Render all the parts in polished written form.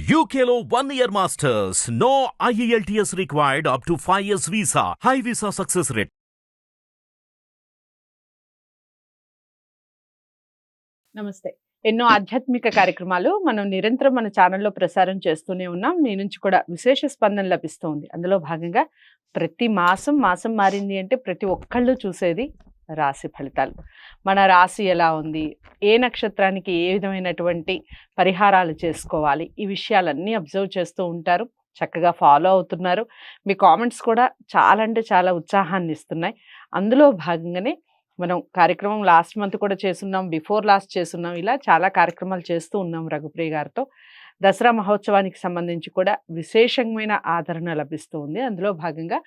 UKLO 1 year masters. No IELTS required up to 5 years visa. High visa success rate. నమస్తే. ఎన్నో ఆధ్యాత్మిక కార్యక్రమాలు మనం నిరంతరం మన ఛానల్లో ప్రసారం చేస్తూనే ఉన్నాం. మీ నుంచి కూడా విశేష స్పందన లభిస్తోంది. అందులో భాగంగా ప్రతి మాసం మారింది అంటే ప్రతి ఒక్కళ్ళు చూసేది రాశి ఫలితాలు. మన రాశి ఎలా ఉంది, ఏ నక్షత్రానికి ఏ విధమైనటువంటి పరిహారాలు చేసుకోవాలి, ఈ విషయాలన్నీ అబ్జర్వ్ చేస్తూ ఉంటారు. చక్కగా ఫాలో అవుతున్నారు. మీ కామెంట్స్ కూడా చాలా అంటే చాలా ఉత్సాహాన్ని ఇస్తున్నాయి. అందులో భాగంగానే మనం కార్యక్రమం లాస్ట్ మంత్ కూడా చేస్తున్నాం, బిఫోర్ లాస్ట్ చేస్తున్నాం, ఇలా చాలా కార్యక్రమాలు చేస్తూ ఉన్నాం రఘుప్రియ గారితో. దసరా మహోత్సవానికి సంబంధించి కూడా విశేషమైన ఆదరణ లభిస్తూ ఉంది. అందులో భాగంగా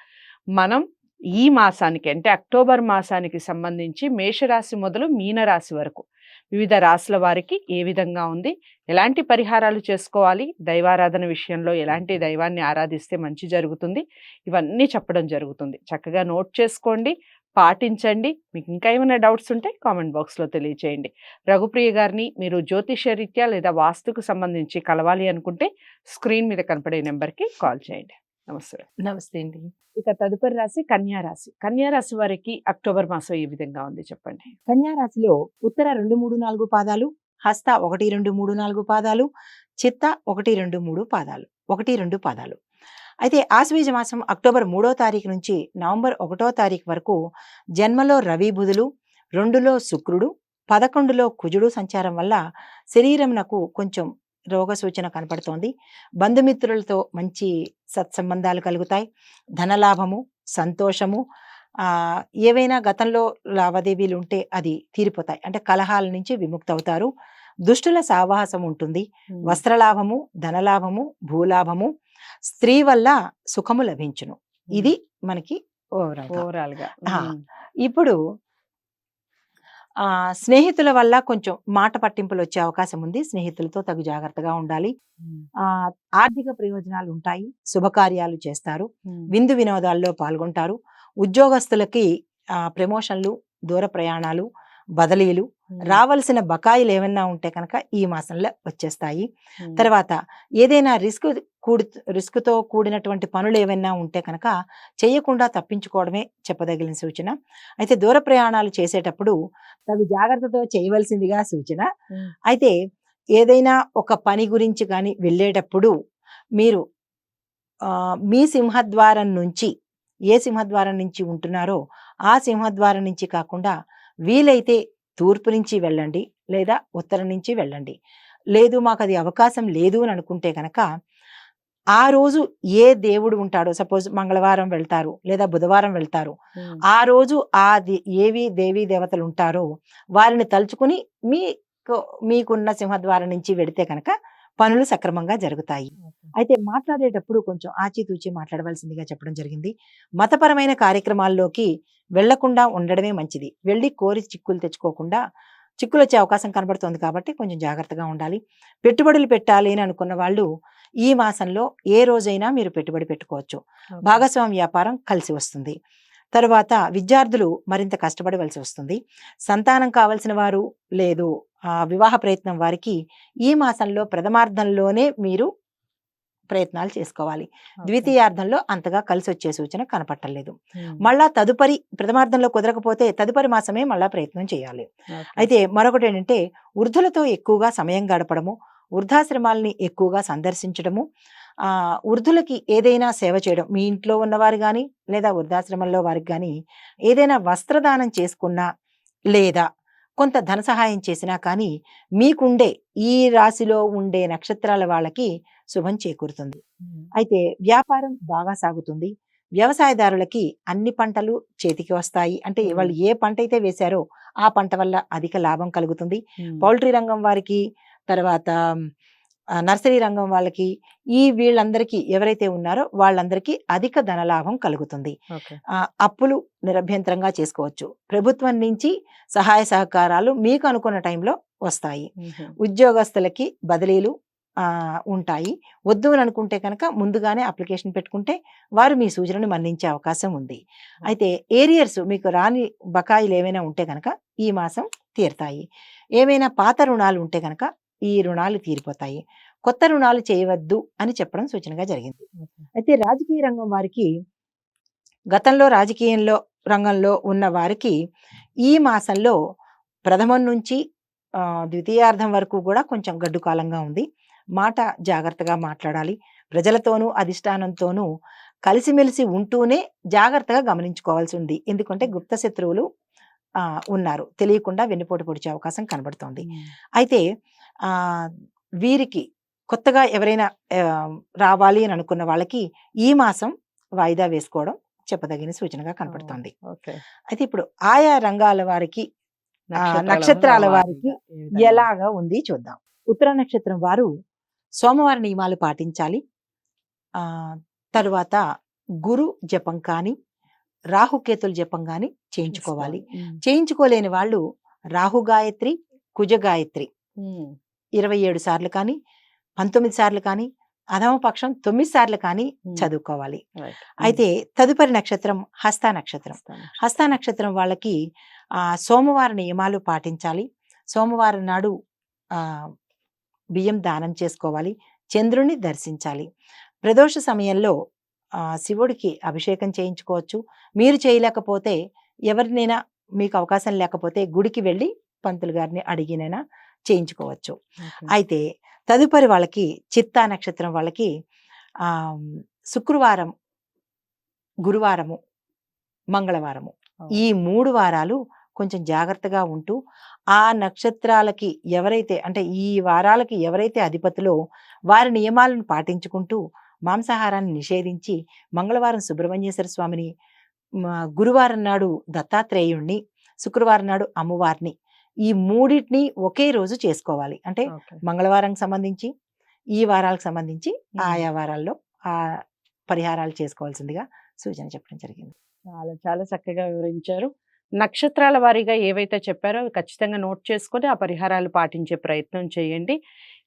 మనం ఈ మాసానికి అంటే అక్టోబర్ మాసానికి సంబంధించి మేషరాశి మొదలు మీనరాశి వరకు వివిధ రాశుల వారికి ఏ విధంగా ఉంది, ఎలాంటి పరిహారాలు చేసుకోవాలి, దైవారాధన విషయంలో ఎలాంటి దైవాన్ని ఆరాధిస్తే మంచి జరుగుతుంది, ఇవన్నీ చెప్పడం జరుగుతుంది. చక్కగా నోట్ చేసుకోండి, పాటించండి. మీకు ఇంకా ఏమైనా డౌట్స్ ఉంటే కామెంట్ బాక్స్లో తెలియచేయండి. రఘుప్రియ గారిని మీరు జ్యోతిషరీత్యా లేదా వాస్తుకు సంబంధించి కలవాలి అనుకుంటే స్క్రీన్ మీద కనపడే నెంబర్కి కాల్ చేయండి. నమస్తే. నమస్తే అండి. ఇక తదుపరి రాశి కన్యా రాశి. కన్యా రాశి వారికి అక్టోబర్ మాసం ఏ విధంగా ఉంది చెప్పండి. కన్యా రాశిలో ఉత్తర 2, 3, 4 పాదాలు, హస్త 1, 2, 3, 4 పాదాలు, చిత్త 1, 2, 3 పాదాలు, 1, 2 పాదాలు. అయితే ఆశ్వీజ మాసం అక్టోబర్ 3వ తారీఖు నుంచి నవంబర్ 1వ తారీఖు వరకు జన్మలో రవి బుధులు, 2లో శుక్రుడు, 11లో కుజుడు సంచారం వల్ల శరీరంనకు కొంచెం రోగ సూచన కనపడుతోంది. బంధుమిత్రులతో మంచి సత్సంబంధాలు కలుగుతాయి. ధనలాభము, సంతోషము, ఏవైనా గతంలో లావాదేవీలు ఉంటే అది తీరిపోతాయి. అంటే కలహాల నుంచి విముక్తి అవుతారు. దుష్టుల సావాసం ఉంటుంది. వస్త్రలాభము, ధనలాభము, భూలాభము, స్త్రీ వల్ల సుఖము లభించును. ఇది మనకి ఓవరాల్ గా. ఇప్పుడు స్నేహితుల వల్ల కొంచెం మాట పట్టింపులు వచ్చే అవకాశం ఉంది. స్నేహితులతో తగు జాగ్రత్తగా ఉండాలి. ఆర్థిక ప్రయోజనాలు ఉంటాయి. శుభకార్యాలు చేస్తారు. విందు వినోదాల్లో పాల్గొంటారు. ఉద్యోగస్తులకి ప్రమోషన్లు, దూర ప్రయాణాలు, బదిలీలు, రావాల్సిన బకాయిలు ఏమన్నా ఉంటే కనుక ఈ మాసంలో వచ్చేస్తాయి. తర్వాత ఏదైనా రిస్క్తో కూడినటువంటి పనులు ఏమైనా ఉంటే కనుక చేయకుండా తప్పించుకోవడమే చెప్పదగిన సూచన. అయితే దూర ప్రయాణాలు చేసేటప్పుడు తగు జాగ్రత్తతో చేయవలసిందిగా సూచన. అయితే ఏదైనా ఒక పని గురించి కానీ వెళ్ళేటప్పుడు మీరు మీ సింహద్వారం నుంచి, ఏ సింహద్వారం నుంచి ఉంటున్నారో ఆ సింహద్వారం నుంచి కాకుండా వీలైతే తూర్పు నుంచి వెళ్ళండి, లేదా ఉత్తరం నుంచి వెళ్ళండి. లేదు మాకు అది అవకాశం లేదు అని అనుకుంటే కనుక ఆ రోజు ఏ దేవుడు ఉంటాడో, సపోజ్ మంగళవారం వెళ్తారు లేదా బుధవారం వెళ్తారు, ఆ రోజు ఏవి దేవీ దేవతలు ఉంటారో వారిని తలుచుకుని మీకున్న సింహద్వారం నుంచి వెడితే కనుక పనులు సక్రమంగా జరుగుతాయి. అయితే మాట్లాడేటప్పుడు కొంచెం ఆచితూచి మాట్లాడవలసిందిగా చెప్పడం జరిగింది. మతపరమైన కార్యక్రమాల్లోకి వెళ్లకుండా ఉండడమే మంచిది. వెళ్ళి కోరి చిక్కులు తెచ్చుకోకుండా, చిక్కులు వచ్చే అవకాశం కనబడుతుంది కాబట్టి కొంచెం జాగ్రత్తగా ఉండాలి. పెట్టుబడులు పెట్టాలి అని అనుకున్న వాళ్ళు ఈ మాసంలో ఏ రోజైనా మీరు పెట్టుబడి పెట్టుకోవచ్చు. భాగస్వామి వ్యాపారం కలిసి వస్తుంది. తరువాత విద్యార్థులు మరింత కష్టపడవలసి వస్తుంది. సంతానం కావలసిన వారు లేదు వివాహ ప్రయత్నం వారికి ఈ మాసంలో ప్రథమార్థంలోనే మీరు ప్రయత్నాలు చేసుకోవాలి. ద్వితీయార్థంలో అంతగా కలిసి వచ్చే సూచన కనపట్టలేదు. మళ్ళా తదుపరి ప్రథమార్థంలో కుదరకపోతే తదుపరి మాసమే మళ్ళా ప్రయత్నం చేయాలి. అయితే మరొకటి ఏంటంటే వృద్ధులతో ఎక్కువగా సమయం గడపడము, వృద్ధాశ్రమాలని ఎక్కువగా సందర్శించడము, వృద్ధులకి ఏదైనా సేవ చేయడం, మీ ఇంట్లో ఉన్నవారు కానీ లేదా వృద్ధాశ్రమంలో వారికి కానీ ఏదైనా వస్త్రదానం చేసుకున్నా లేదా కొంత ధన సహాయం చేసినా కానీ మీకుండే ఈ రాశిలో ఉండే నక్షత్రాల వాళ్ళకి శుభం చేకూరుతుంది. అయితే వ్యాపారం బాగా సాగుతుంది. వ్యవసాయదారులకి అన్ని పంటలు చేతికి వస్తాయి. అంటే వాళ్ళు ఏ పంట అయితే వేశారో ఆ పంట వల్ల అధిక లాభం కలుగుతుంది. పౌల్ట్రీ రంగం వారికి, తర్వాత నర్సరీ రంగం వాళ్ళకి, వీళ్ళందరికీ ఎవరైతే ఉన్నారో వాళ్ళందరికీ అధిక ధనలాభం కలుగుతుంది. అప్పులు నిరభ్యంతరంగా చేసుకోవచ్చు. ప్రభుత్వం నుంచి సహాయ సహకారాలు మీకు అనుకున్న టైంలో వస్తాయి. ఉద్యోగస్తులకి బదిలీలు ఉంటాయి. వద్దు అని అనుకుంటే కనుక ముందుగానే అప్లికేషన్ పెట్టుకుంటే వారు మీ సూచనను మన్నించే అవకాశం ఉంది. అయితే ఏరియర్స్, మీకు రాని బకాయిలు ఏమైనా ఉంటే కనుక ఈ మాసం తీరుతాయి. ఏమైనా పాత రుణాలు ఉంటే కనుక ఈ రుణాలు తీరిపోతాయి. కొత్త రుణాలు చేయవద్దు అని చెప్పడం సూచనగా జరిగింది. అయితే రాజకీయ రంగం వారికి, గతంలో రంగంలో ఉన్న వారికి ఈ మాసంలో ప్రథమం నుంచి ద్వితీయార్థం వరకు కూడా కొంచెం గడ్డు కాలంగా ఉంది. మాట జాగ్రత్తగా మాట్లాడాలి. ప్రజలతోనూ అధిష్టానంతోనూ కలిసిమెలిసి ఉంటూనే జాగ్రత్తగా గమనించుకోవాల్సి ఉంది. ఎందుకంటే గుప్త శత్రువులు ఉన్నారు, తెలియకుండా వెన్నుపోటు పొడిచే అవకాశం కనబడుతోంది. అయితే వీరికి కొత్తగా ఎవరైనా రావాలి అని అనుకున్న వాళ్ళకి ఈ మాసం వాయిదా వేసుకోవడం చెప్పదగిన సూచనగా కనబడుతోంది. అయితే ఇప్పుడు ఆయా రంగాల వారికి, నక్షత్రాల వారికి ఎలాగా ఉంది చూద్దాం. ఉత్తర నక్షత్రం వారు సోమవారం నియమాలు పాటించాలి. తరువాత గురు జపం కానీ రాహుకేతుల జపం కానీ చేయించుకోవాలి. చేయించుకోలేని వాళ్ళు రాహు గాయత్రి, కుజ గాయత్రి 27 సార్లు కానీ 19 సార్లు కానీ, అధమపక్షం 9 సార్లు కానీ చదువుకోవాలి. అయితే తదుపరి నక్షత్రం హస్త నక్షత్రం. హస్త నక్షత్రం వాళ్ళకి సోమవారం నియమాలు పాటించాలి. సోమవారం నాడు బియ్యం దానం చేసుకోవాలి. చంద్రుని దర్శించాలి. ప్రదోష సమయంలో శివుడికి అభిషేకం చేయించుకోవచ్చు. మీరు చేయలేకపోతే, ఎవరినైనా మీకు అవకాశం లేకపోతే గుడికి వెళ్ళి పంతులు గారిని అడిగినైనా చేయించుకోవచ్చు. అయితే తదుపరి వాళ్ళకి చిత్తా నక్షత్రం వాళ్ళకి శుక్రవారం, గురువారము, మంగళవారము ఈ 3 వారాలు కొంచెం జాగ్రత్తగా ఉంటూ, ఆ నక్షత్రాలకి ఎవరైతే, అంటే ఈ వారాలకి ఎవరైతే అధిపతులో వారి నియమాలను పాటించుకుంటూ మాంసాహారాన్ని నిషేధించి, మంగళవారం సుబ్రహ్మణ్యేశ్వర స్వామిని, గురువారం నాడు దత్తాత్రేయుణ్ణి, శుక్రవారం నాడు అమ్మవారిని, ఈ 3టిని ఒకే రోజు చేసుకోవాలి. అంటే మంగళవారం సంబంధించి, ఈ వారాలకు సంబంధించి ఆయా వారాల్లో ఆ పరిహారాలు చేసుకోవాల్సిందిగా సూచన చెప్పడం జరిగింది. చాలా చాలా చక్కగా వివరించారు. నక్షత్రాల వారీగా ఏవైతే చెప్పారో అవి ఖచ్చితంగా నోట్ చేసుకొని ఆ పరిహారాలు పాటించే ప్రయత్నం చేయండి.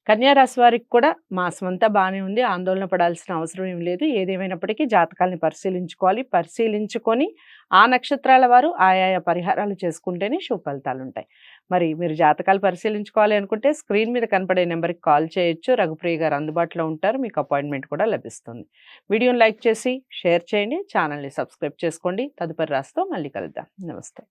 కన్యా రాశి వారికి కూడా మాసం అంతా బాగానే ఉంది, ఆందోళన పడాల్సిన అవసరం ఏం లేదు. ఏదేమైనప్పటికీ జాతకాలని పరిశీలించుకోవాలి. పరిశీలించుకొని ఆ నక్షత్రాల వారు ఆయా పరిహారాలు చేసుకుంటేనే శుభ ఫలితాలు ఉంటాయి. మరి మీరు జాతకాలు పరిశీలించుకోవాలి అనుకుంటే స్క్రీన్ మీద కనపడే నెంబర్కి కాల్ చేయొచ్చు. రఘుప్రియ గారు అందుబాటులో ఉంటారు. మీకు అపాయింట్మెంట్ కూడా లభిస్తుంది. వీడియోని లైక్ చేసి షేర్ చేయండి. ఛానల్ని సబ్స్క్రైబ్ చేసుకోండి. తదుపరి రాశితో మళ్ళీ కలుద్దాం. నమస్తే.